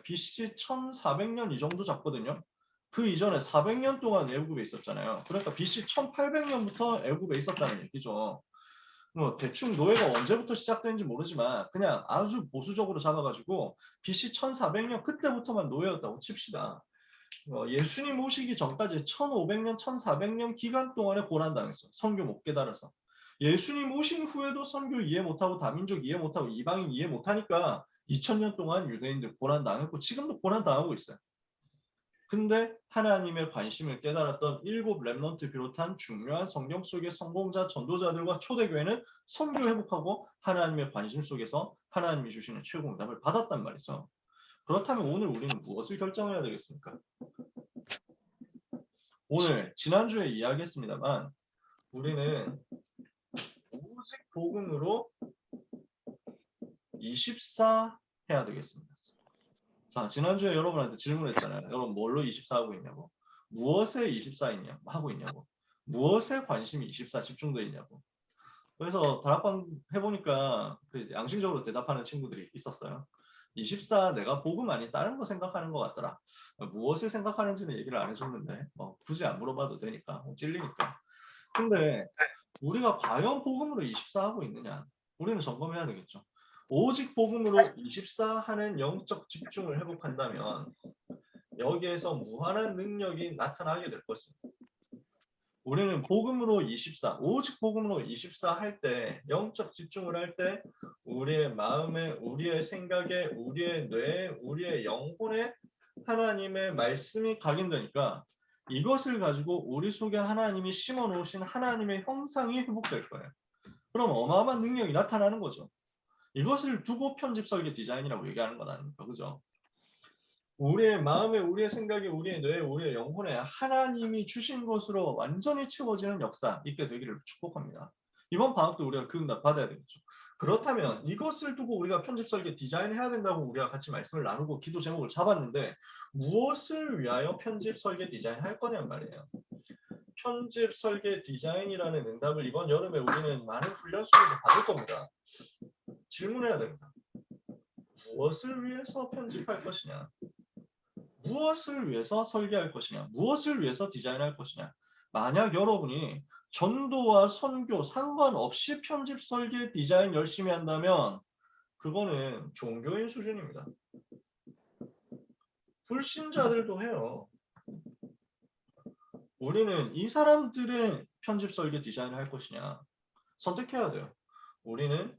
BC 1400년 이 정도 잡거든요. 그 이전에 400년 동안 애굽에 있었잖아요. 그러니까 BC 1800년부터 애굽에 있었다는 얘기죠. 대충 노예가 언제부터 시작된지 모르지만 그냥 아주 보수적으로 잡아가지고 BC 1400년 그때부터만 노예였다고 칩시다. 예수님 오시기 전까지 1500년, 1400년 기간 동안에 고난당했어요. 선교 못 깨달아서. 예수님 오신 후에도 선교 이해 못하고 다민족 이해 못하고 이방인 이해 못하니까 2000년 동안 유대인들 고난당했고 지금도 고난당하고 있어요. 근데 하나님의 관심을 깨달았던 7 렘넌트 비롯한 중요한 성경 속의 성공자 전도자들과 초대교회는 선교 회복하고 하나님의 관심 속에서 하나님이 주시는 최고 응답을 받았단 말이죠. 그렇다면 오늘 우리는 무엇을 결정해야 되겠습니까? 오늘 지난주에 이야기했습니다만 우리는 오직 복음으로 24 해야 되겠습니다. 자, 지난주에 여러분한테 질문했잖아요. 여러분 뭘로 24 하고 있냐고. 무엇에 24 하고 있냐고. 무엇에 관심이 24 집중되어 있냐고. 그래서 다락방 해보니까 양심적으로 대답하는 친구들이 있었어요. 24 내가 복음 아닌 다른 거 생각하는 것 같더라. 무엇을 생각하는지는 얘기를 안 해줬는데 굳이 안 물어봐도 되니까 찔리니까. 근데 우리가 과연 복음으로 24 하고 있느냐. 우리는 점검해야 되겠죠. 오직 복음으로 24 하는 영적 집중을 회복한다면 여기에서 무한한 능력이 나타나게 될 것입니다. 우리는 복음으로 24, 오직 복음으로 24 할 때, 영적 집중을 할 때 우리의 마음에, 우리의 생각에, 우리의 뇌에, 우리의 영혼에 하나님의 말씀이 각인되니까 이것을 가지고 우리 속에 하나님이 심어놓으신 하나님의 형상이 회복될 거예요. 그럼 어마어마한 능력이 나타나는 거죠. 이것을 두고 편집 설계 디자인이라고 얘기하는 건 아닙니까? 그죠? 우리의 마음에, 우리의 생각에, 우리의 뇌에, 우리의 영혼에 하나님이 주신 것으로 완전히 채워지는 역사 있게 되기를 축복합니다. 이번 방학도 우리가 그 응답 받아야 되겠죠. 그렇다면 이것을 두고 우리가 편집 설계 디자인을 해야 된다고 우리가 같이 말씀을 나누고 기도 제목을 잡았는데 무엇을 위하여 편집 설계 디자인 할 거냐는 말이에요. 편집 설계 디자인이라는 응답을 이번 여름에 우리는 많은 훈련 속에서 받을 겁니다. 질문해야 됩니다. 무엇을 위해서 편집할 것이냐? 무엇을 위해서 설계할 것이냐? 무엇을 위해서 디자인할 것이냐? 만약 여러분이 전도와 선교 상관없이 편집 설계 디자인 열심히 한다면 그거는 종교인 수준입니다. 불신자들도 해요. 우리는 이 사람들의 편집 설계 디자인을 할 것이냐 선택해야 돼요. 우리는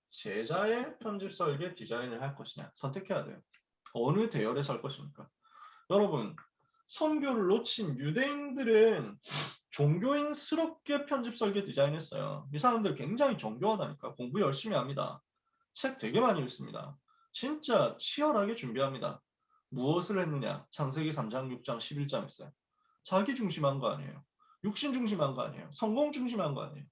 제자의 편집 설계 디자인을 할 것이냐 선택해야 돼요. 어느 대열에 설 것입니까? 여러분 선교를 놓친 유대인들은 종교인스럽게 편집 설계 디자인했어요. 이 사람들 굉장히 정교하다니까. 공부 열심히 합니다. 책 되게 많이 읽습니다. 진짜 치열하게 준비합니다. 무엇을 했느냐? 창세기 3장, 6장, 11장 했어요. 자기 중심한 거 아니에요. 육신 중심한 거 아니에요. 성공 중심한 거 아니에요.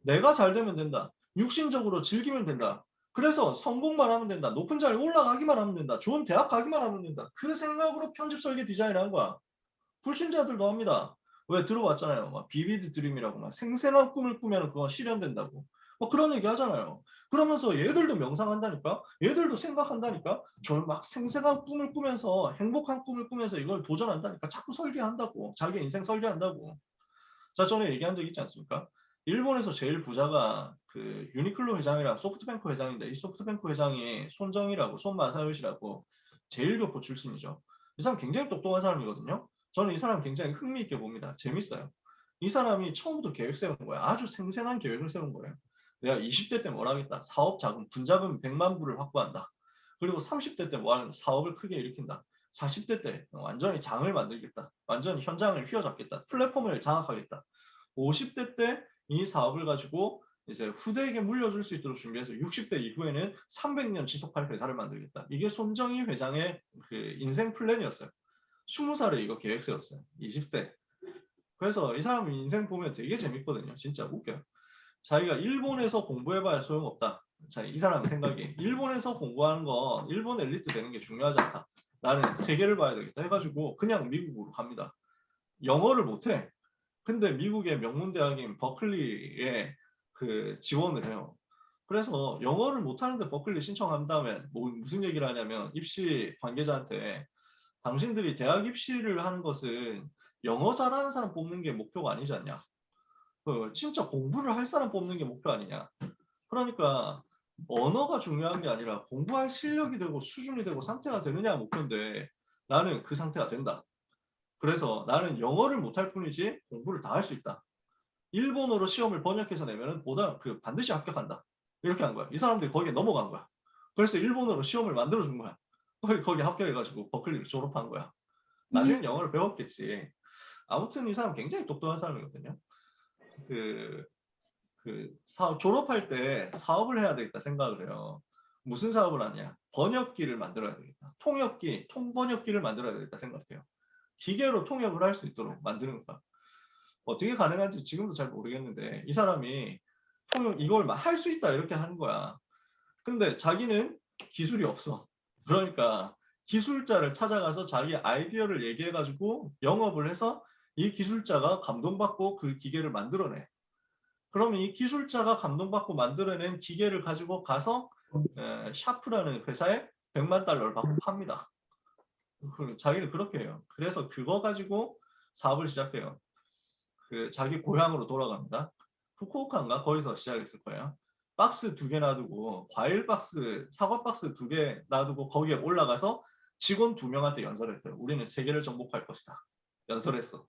내가 잘 되면 된다. 육신적으로 즐기면 된다. 그래서 성공만 하면 된다. 높은 자리에 올라가기만 하면 된다. 좋은 대학 가기만 하면 된다. 그 생각으로 편집 설계 디자인한 거야. 불신자들도 합니다. 왜 들어왔잖아요. 막 비비드 드림이라고 막 생생한 꿈을 꾸면 그건 실현된다고. 뭐 그런 얘기 하잖아요. 그러면서 얘들도 명상한다니까. 얘들도 생각한다니까. 저 막 생생한 꿈을 꾸면서 행복한 꿈을 꾸면서 이걸 도전한다니까. 자꾸 설계한다고. 자기 인생 설계한다고. 자, 전에 얘기한 적 있지 않습니까? 일본에서 제일 부자가 그 유니클로 회장이랑 소프트뱅크 회장인데 이 소프트뱅크 회장이 손정이라고 손마사요시라고 제일교포 출신이죠. 이 사람 굉장히 똑똑한 사람이거든요. 저는 이 사람 굉장히 흥미있게 봅니다. 재밌어요. 이 사람이 처음부터 계획 세운 거야. 아주 생생한 계획을 세운 거예요. 내가 20대 때 뭘 하겠다. 사업 자금, 분자금 100만 불을 확보한다. 그리고 30대 때 뭐 하는 사업을 크게 일으킨다. 40대 때 완전히 장을 만들겠다. 완전히 현장을 휘어잡겠다. 플랫폼을 장악하겠다. 50대 때 이 사업을 가지고 이제 후대에게 물려줄 수 있도록 준비해서 60대 이후에는 300년 지속할 회사를 만들겠다. 이게 손정희 회장의 그 인생 플랜이었어요. 20살에 이거 계획 세웠어요. 20대. 그래서 이 사람 인생 보면 되게 재밌거든요. 진짜 웃겨요. 자기가 일본에서 공부해봐야 소용없다. 자, 이 사람 생각이 일본에서 공부하는 거 일본 엘리트 되는 게 중요하지 않다. 나는 세계를 봐야 되겠다 해가지고 그냥 미국으로 갑니다. 영어를 못해. 근데 미국의 명문대학인 버클리에 그 지원을 해요. 그래서 영어를 못하는데 버클리 신청한 다음에 뭐 무슨 얘기를 하냐면 입시 관계자한테 당신들이 대학 입시를 하는 것은 영어 잘하는 사람 뽑는 게 목표가 아니지 않냐. 진짜 공부를 할 사람 뽑는 게 목표 아니냐. 그러니까 언어가 중요한 게 아니라 공부할 실력이 되고 수준이 되고 상태가 되느냐가 목표인데 나는 그 상태가 된다. 그래서 나는 영어를 못할 뿐이지 공부를 다 할 수 있다. 일본어로 시험을 번역해서 내면은 반드시 합격한다. 이렇게 한 거야. 이 사람들이 거기에 넘어간 거야. 그래서 일본어로 시험을 만들어준 거야. 거기 합격해가지고 버클리를 졸업한 거야. 나중엔 영어를 배웠겠지. 아무튼 이 사람 굉장히 똑똑한 사람이거든요. 졸업할 때 사업을 해야 되겠다 생각을 해요. 무슨 사업을 하냐? 번역기를 만들어야 되겠다. 통번역기를 만들어야 되겠다 생각해요. 기계로 통역을 할 수 있도록 만드는 거야. 어떻게 가능한지 지금도 잘 모르겠는데 이 사람이 통역 이걸 막 할 수 있다 이렇게 하는 거야. 근데 자기는 기술이 없어. 그러니까 기술자를 찾아가서 자기 아이디어를 얘기해가지고 영업을 해서 이 기술자가 감동받고 그 기계를 만들어내. 그러면 이 기술자가 감동받고 만들어낸 기계를 가지고 가서 샤프라는 회사에 100만 달러를 받고 팝니다. 자기는 그렇게 해요. 그래서 그거 가지고 사업을 시작해요. 자기 고향으로 돌아갑니다. 후쿠오카인가 거기서 시작했을 거예요. 박스 2개 놔두고 과일 박스, 사과 박스 2개 놔두고 거기에 올라가서 직원 2명한테 연설했대요. 우리는 세계를 정복할 것이다. 연설했어.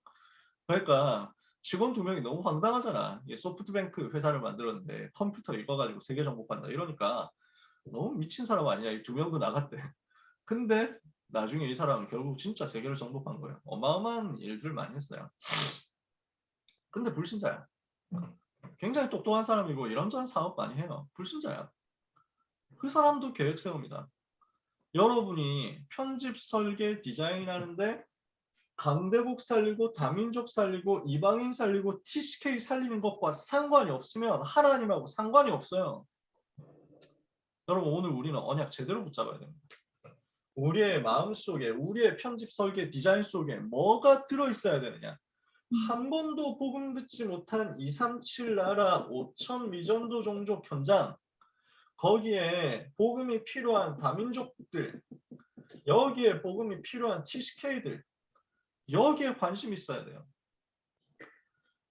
그러니까 직원 2명이 너무 황당하잖아. 소프트뱅크 회사를 만들었는데 컴퓨터 이거 가지고 세계 정복한다. 이러니까 너무 미친 사람 아니야. 이 2명도 나갔대. 근데 나중에 이 사람은 결국 진짜 세계를 정복한 거예요. 어마어마한 일들 많이 했어요. 근데 불신자야. 굉장히 똑똑한 사람이고 이런저런 사업 많이 해요. 불신자야. 그 사람도 계획 세웁니다. 여러분이 편집, 설계, 디자인 하는데 강대국 살리고 다민족 살리고 이방인 살리고 TCK 살리는 것과 상관이 없으면 하나님하고 상관이 없어요. 여러분 오늘 우리는 언약 제대로 붙잡아야 됩니다. 우리의 마음속에 우리의 편집, 설계, 디자인 속에 뭐가 들어있어야 되느냐. 한 번도 복음 듣지 못한 237 나라 5천 미전도 종족 현장, 거기에 복음이 필요한 다민족들, 여기에 복음이 필요한 TCK들, 여기에 관심 있어야 돼요.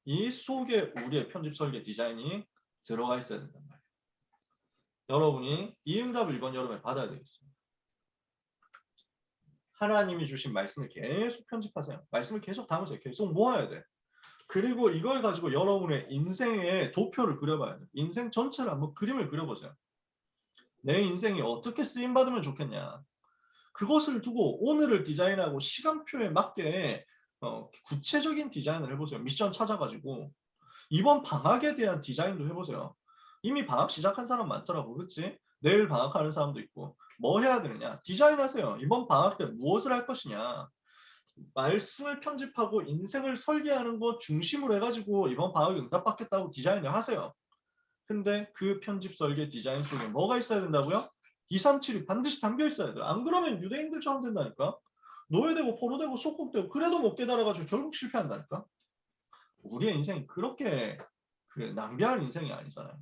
이 속에 우리의 편집, 설계, 디자인이 들어가 있어야 된단 말이에요. 여러분이 이 응답을 이번 여름에 받아야 되겠습니다. 하나님이 주신 말씀을 계속 편집하세요. 말씀을 계속 담으세요. 계속 모아야 돼. 그리고 이걸 가지고 여러분의 인생의 도표를 그려봐야 돼. 인생 전체를 한번 그림을 그려보세요. 내 인생이 어떻게 쓰임받으면 좋겠냐. 그것을 두고 오늘을 디자인하고 시간표에 맞게 구체적인 디자인을 해보세요. 미션 찾아가지고 이번 방학에 대한 디자인도 해보세요. 이미 방학 시작한 사람 많더라고. 그렇지? 내일 방학하는 사람도 있고. 뭐 해야 되느냐? 디자인하세요. 이번 방학 때 무엇을 할 것이냐. 말씀을 편집하고 인생을 설계하는 것 중심으로 해가지고 이번 방학에 응답받겠다고 디자인을 하세요. 근데 그 편집, 설계, 디자인 속에 뭐가 있어야 된다고요? 237이 반드시 담겨 있어야 돼요. 안 그러면 유대인들처럼 된다니까. 노예되고 포로되고 속국되고 그래도 못 깨달아가지고 결국 실패한다니까. 우리의 인생이 그렇게 낭비할 인생이 아니잖아요.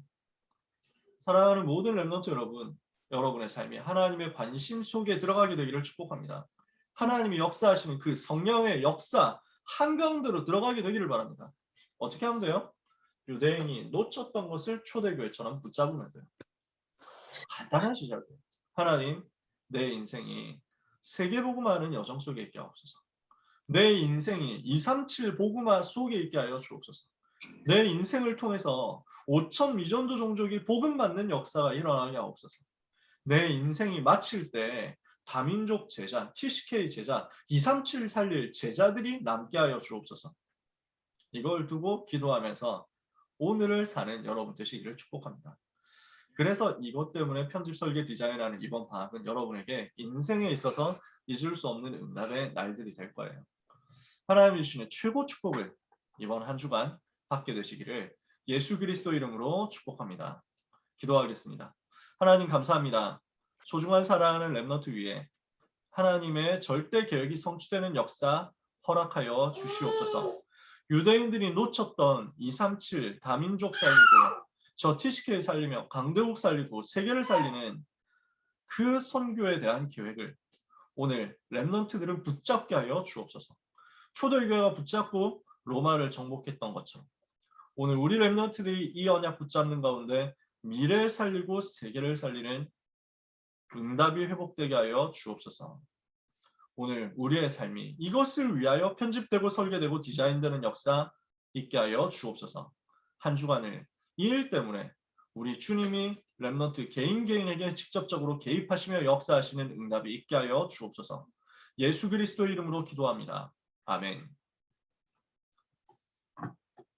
사랑하는 모든 렘넌트 여러분, 여러분의 삶이 하나님의 관심 속에 들어가게 되기를 축복합니다. 하나님이 역사하시는 그 성령의 역사 한가운데로 들어가게 되기를 바랍니다. 어떻게 하면 돼요? 유대인이 놓쳤던 것을 초대교회처럼 붙잡으면 돼요. 간단한 시작이에요. 하나님, 내 인생이 세계복음화하는 여정 속에 있게 하옵소서. 내 인생이 237 복음화 속에 있게 하여 주옵소서. 내 인생을 통해서 5천 미전도 종족이 복음 받는 역사가 일어나게 하옵소서. 내 인생이 마칠 때 다민족 제자, TCK 제자, 237 살릴 제자들이 남게 하여 주옵소서. 이걸 두고 기도하면서 오늘을 사는 여러분 되시기를 축복합니다. 그래서 이것 때문에 편집, 설계, 디자인하는 이번 방학은 여러분에게 인생에 있어서 잊을 수 없는 응답의 날들이 될 거예요. 하나님이 주시는 최고 축복을 이번 한 주간 받게 되시기를 예수 그리스도 이름으로 축복합니다. 기도하겠습니다. 하나님 감사합니다. 소중한 사랑하는 렘넌트 위에 하나님의 절대 계획이 성취되는 역사 허락하여 주시옵소서. 유대인들이 놓쳤던 237 다민족 살리고 저 TCK 살리며 강대국 살리고 세계를 살리는 그 선교에 대한 계획을 오늘 렘넌트들은 붙잡게 하여 주옵소서. 초대교회가 붙잡고 로마를 정복했던 것처럼 오늘 우리 렘넌트들이 이 언약 붙잡는 가운데 미래를 살리고 세계를 살리는 응답이 회복되게 하여 주옵소서. 오늘 우리의 삶이 이것을 위하여 편집되고 설계되고 디자인되는 역사 있게 하여 주옵소서. 한 주간을 이 일 때문에 우리 주님이 렘넌트 개인에게 직접적으로 개입하시며 역사하시는 응답이 있게 하여 주옵소서. 예수 그리스도 이름으로 기도합니다. 아멘.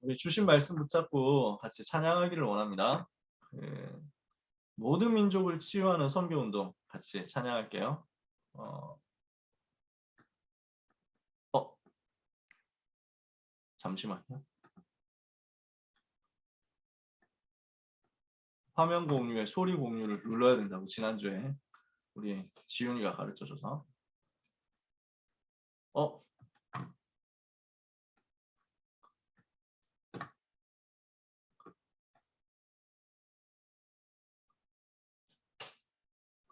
우리 주신 말씀 붙잡고 같이 찬양하기를 원합니다. 모든 민족을 치유하는 선교운동 같이 찬양할게요. 잠시만요. 화면 공유에 소리 공유를 눌러야 된다고 지난주에 우리 지훈이가 가르쳐줘서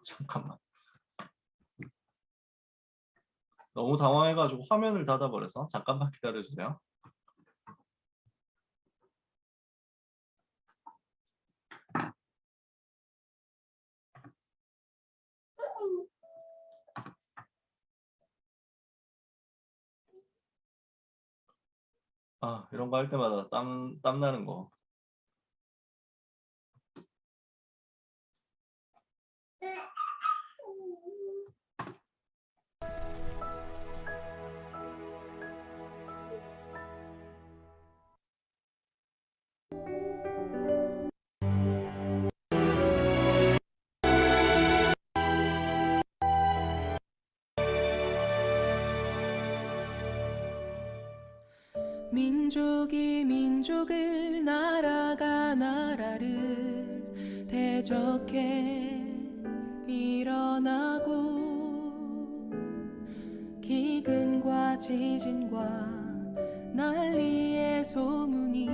잠깐만. 너무 당황해가지고 화면을 닫아버려서 잠깐만 기다려주세요. 이런 거 할 때마다 땀 나는 거. 민족이 민족을 나라가 나라를 대적해 일어나고 기근과 지진과 난리의 소문이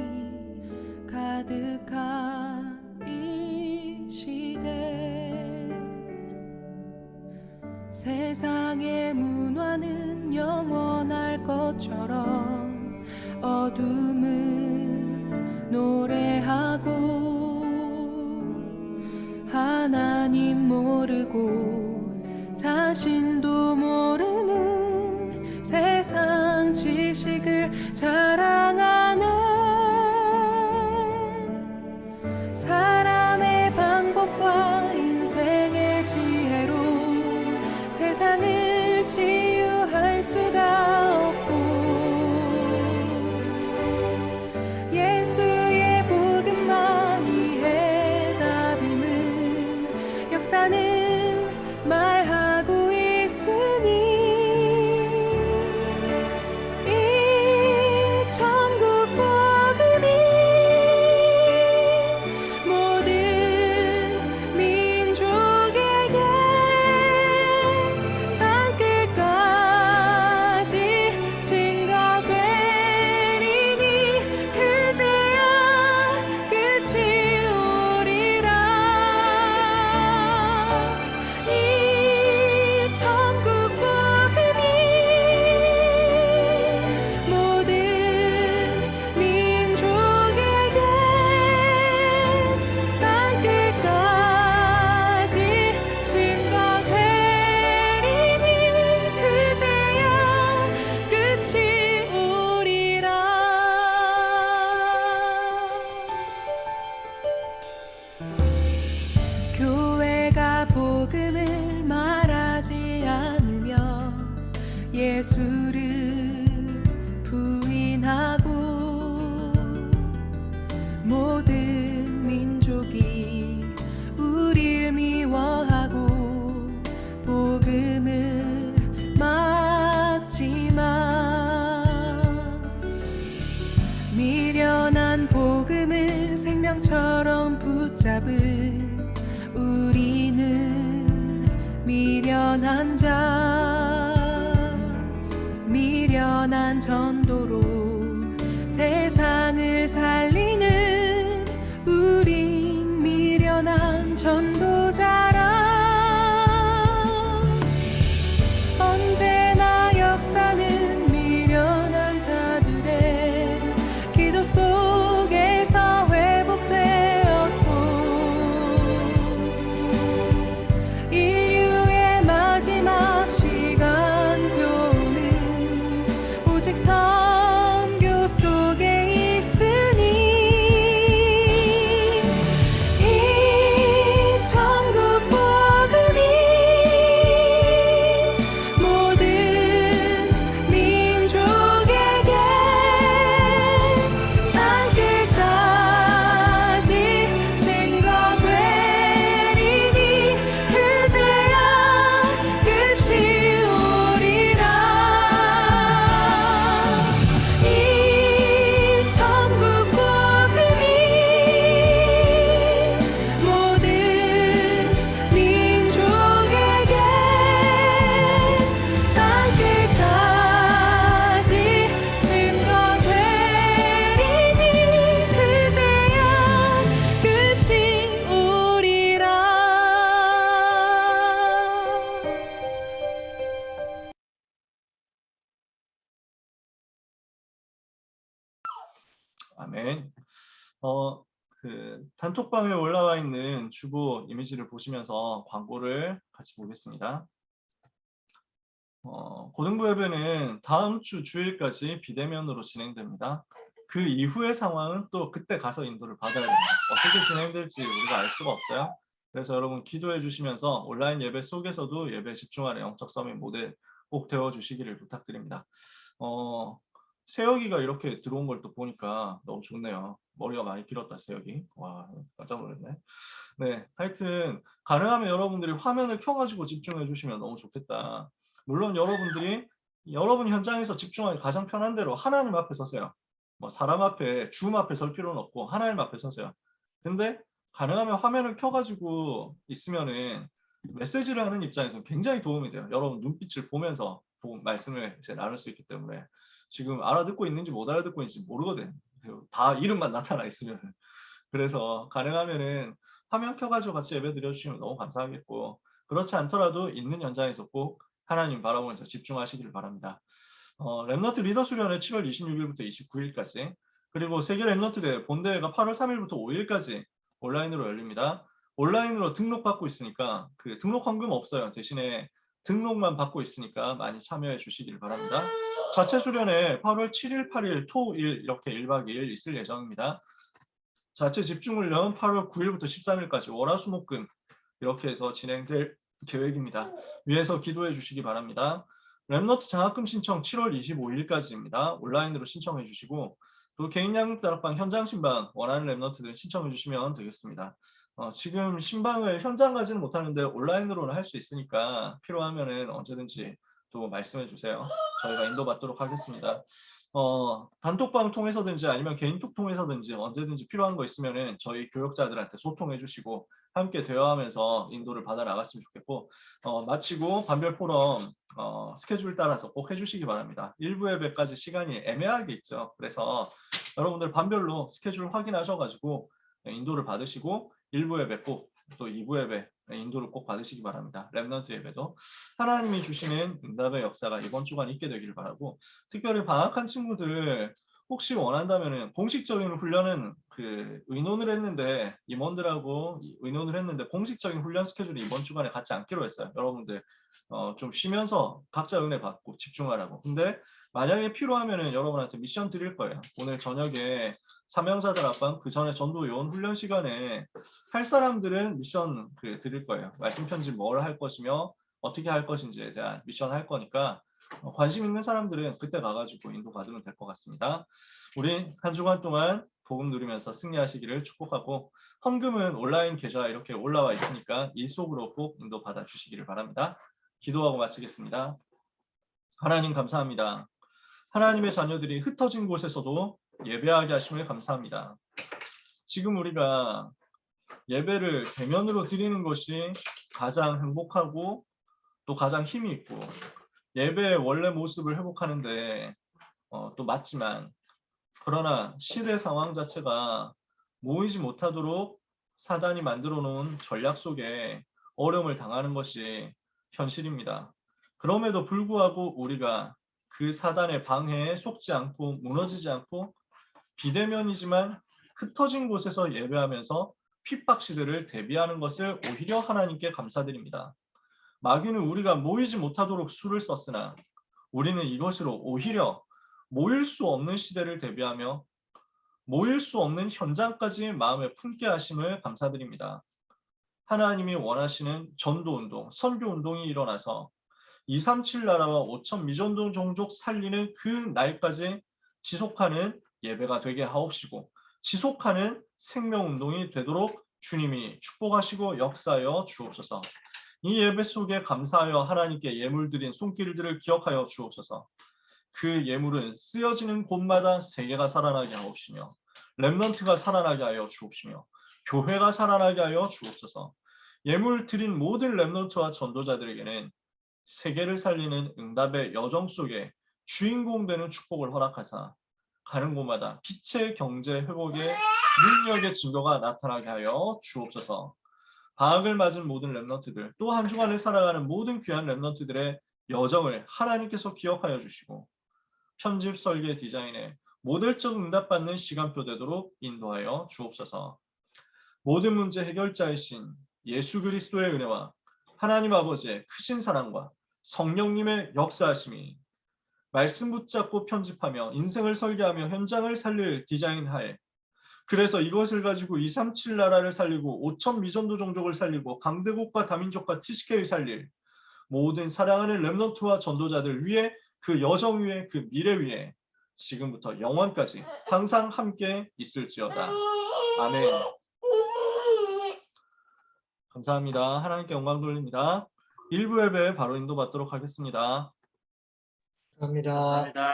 가득한 이 시대 세상의 문화는 영원할 것처럼 어둠을 노래하고 하나님 모르고 자신도 모르는 세상 지식을 자랑하네 사람의 방법과 인생의 지혜로 세상을 치유할 수가 없고 예수의 복음만이 해답임을 역사는 말하고 있으니 이 천국 복음이 모든 민족에게 땅끝까지 증거되리니 그제야 끝이 오리라 이 천국 복음이 모든 민족에게 땅끝까지 증거되리니 그제야 끝이 오리라 교회가 복음을 말하지 않으면 예수를 부인하고 모든 민족이 우릴 미워하고 복음을 막지만 미련한 복음을 생명처럼 붙잡은 우리는 미련한 자 미련한 전도로 세상을 살리는 우린 미련한 전도자라 언제나 역사는 미련한 자들의 기도 속에서 회복되었고 인류의 마지막 시간표는 오직 선교 속에 있으니 이 천국 복음이 모든 민족에게 땅끝까지 증거되리니 그제야 끝이 오리라 이 천국 복음이 모든 민족에게 땅끝까지 증거되리니 그제야 끝이 오리라 아멘. 단톡방에 올라와 있는 주보 이미지를 보시면서 광고를 같이 보겠습니다. 고등부 예배는 다음 주 주일까지 비대면으로 진행됩니다. 그 이후의 상황은 또 그때 가서 인도를 받아야 됩니다. 어떻게 진행될지 우리가 알 수가 없어요. 그래서 여러분 기도해 주시면서 온라인 예배 속에서도 예배에 집중하는 영적 서밋 모델 꼭 되어 주시기를 부탁드립니다. 세혁이가 이렇게 들어온 걸 또 보니까 너무 좋네요. 머리가 많이 길었다, 세혁이. 와, 깜짝 놀랐네. 네, 하여튼 가능하면 여러분들이 화면을 켜가지고 집중해 주시면 너무 좋겠다. 물론 여러분들이 여러분 현장에서 집중하기 가장 편한 대로 하나님 앞에 서세요. 뭐 사람 앞에 줌 앞에 설 필요는 없고 하나님 앞에 서세요. 근데 가능하면 화면을 켜가지고 있으면은 메시지를 하는 입장에서 굉장히 도움이 돼요. 여러분 눈빛을 보면서 말씀을 이제 나눌 수 있기 때문에 지금 알아듣고 있는지 못 알아듣고 있는지 모르거든. 다 이름만 나타나 있으면. 그래서 가능하면은 화면 켜가지고 같이 예배 드려주시면 너무 감사하겠고, 그렇지 않더라도 있는 현장에서 꼭 하나님 바라보면서 집중하시기를 바랍니다. 랩너트 리더 수련회 7월 26일부터 29일까지, 그리고 세계 랩너트 대회 본대회가 8월 3일부터 5일까지 온라인으로 열립니다. 온라인으로 등록받고 있으니까 그 등록 헌금 없어요. 대신에 등록만 받고 있으니까 많이 참여해 주시길 바랍니다. 자체 수련회 8월 7일, 8일, 토, 일 이렇게 1박 2일 있을 예정입니다. 자체 집중훈련 8월 9일부터 13일까지 월화수목금 이렇게 해서 진행될 계획입니다. 위에서 기도해 주시기 바랍니다. 랩너트 장학금 신청 7월 25일까지입니다. 온라인으로 신청해 주시고, 또 개인 양육 다락방 현장 신방 원하는 랩너트들 신청해 주시면 되겠습니다. 지금 신방을 현장 가지는 못하는데 온라인으로는 할 수 있으니까 필요하면은 언제든지 또 말씀해 주세요. 저희가 인도받도록 하겠습니다. 단톡방 통해서든지 아니면 개인톡 통해서든지 언제든지 필요한 거 있으면은 저희 교역자들한테 소통해 주시고 함께 대화하면서 인도를 받아 나갔으면 좋겠고, 마치고 반별 포럼 스케줄 따라서 꼭 해주시기 바랍니다. 1부 예배까지 시간이 애매하게 있죠. 그래서 여러분들 반별로 스케줄 확인하셔가지고 인도를 받으시고 1부 예배 꼭, 또 2부 예배 인도를 꼭 받으시기 바랍니다. 랩넌트 예배도 하나님이 주시는 응답의 역사가 이번 주간 있게 되기를 바라고, 특별히 방학한 친구들 혹시 원한다면은 공식적인 훈련은 그 의논을 했는데 임원들하고 의논을 했는데 공식적인 훈련 스케줄이 이번 주간에 같지 않기로 했어요. 여러분들 좀 쉬면서 각자 은혜 받고 집중하라고. 근데 만약에 필요하면은 여러분한테 미션 드릴 거예요. 오늘 저녁에 사명자들 앞방 그 전에 전도 요원 훈련 시간에 할 사람들은 미션 드릴 거예요. 말씀 편지 뭘 할 것이며 어떻게 할 것인지에 대한 미션 할 거니까 관심 있는 사람들은 그때 가가지고 인도 받으면 될 것 같습니다. 우리 한 주간 동안 복음 누리면서 승리하시기를 축복하고, 헌금은 온라인 계좌 이렇게 올라와 있으니까 이 속으로 꼭 인도 받아 주시기를 바랍니다. 기도하고 마치겠습니다. 하나님 감사합니다. 하나님의 자녀들이 흩어진 곳에서도 예배하게 하심을 감사합니다. 지금 우리가 예배를 대면으로 드리는 것이 가장 행복하고 또 가장 힘이 있고 예배의 원래 모습을 회복하는데 또 맞지만, 그러나 시대 상황 자체가 모이지 못하도록 사단이 만들어 놓은 전략 속에 어려움을 당하는 것이 현실입니다. 그럼에도 불구하고 우리가 그 사단의 방해에 속지 않고 무너지지 않고 비대면이지만 흩어진 곳에서 예배하면서 핍박 시대를 대비하는 것을 오히려 하나님께 감사드립니다. 마귀는 우리가 모이지 못하도록 수를 썼으나 우리는 이것으로 오히려 모일 수 없는 시대를 대비하며 모일 수 없는 현장까지 마음에 품게 하심을 감사드립니다. 하나님이 원하시는 전도운동, 선교운동이 일어나서 237 나라와 5천 미전도 종족 살리는 그 날까지 지속하는 예배가 되게 하옵시고 지속하는 생명운동이 되도록 주님이 축복하시고 역사하여 주옵소서. 이 예배 속에 감사하여 하나님께 예물 드린 손길들을 기억하여 주옵소서. 그 예물은 쓰여지는 곳마다 세계가 살아나게 하옵시며 렘넌트가 살아나게 하여 주옵시며 교회가 살아나게 하여 주옵소서. 예물 드린 모든 렘넌트와 전도자들에게는 세계를 살리는 응답의 여정 속에 주인공 되는 축복을 허락하사 가는 곳마다 빛의 경제 회복의 능력의 증거가 나타나게 하여 주옵소서. 방학을 맞은 모든 렘넌트들, 또 한 주간을 살아가는 모든 귀한 렘넌트들의 여정을 하나님께서 기억하여 주시고 편집 설계 디자인에 모델적 응답받는 시간표 되도록 인도하여 주옵소서. 모든 문제 해결자이신 예수 그리스도의 은혜와 하나님 아버지의 크신 사랑과 성령님의 역사하심이 말씀 붙잡고 편집하며 인생을 설계하며 현장을 살릴 디자인하에, 그래서 이것을 가지고 237 나라를 살리고 5천 미전도 종족을 살리고 강대국과 다민족과 TCK를 살릴 모든 사랑하는 렘넌트와 전도자들 위에, 그 여정 위에, 그 미래 위에 지금부터 영원까지 항상 함께 있을지어다. 아멘. 감사합니다. 하나님께 영광 돌립니다. 1부 예배 바로 인도받도록 하겠습니다. 감사합니다.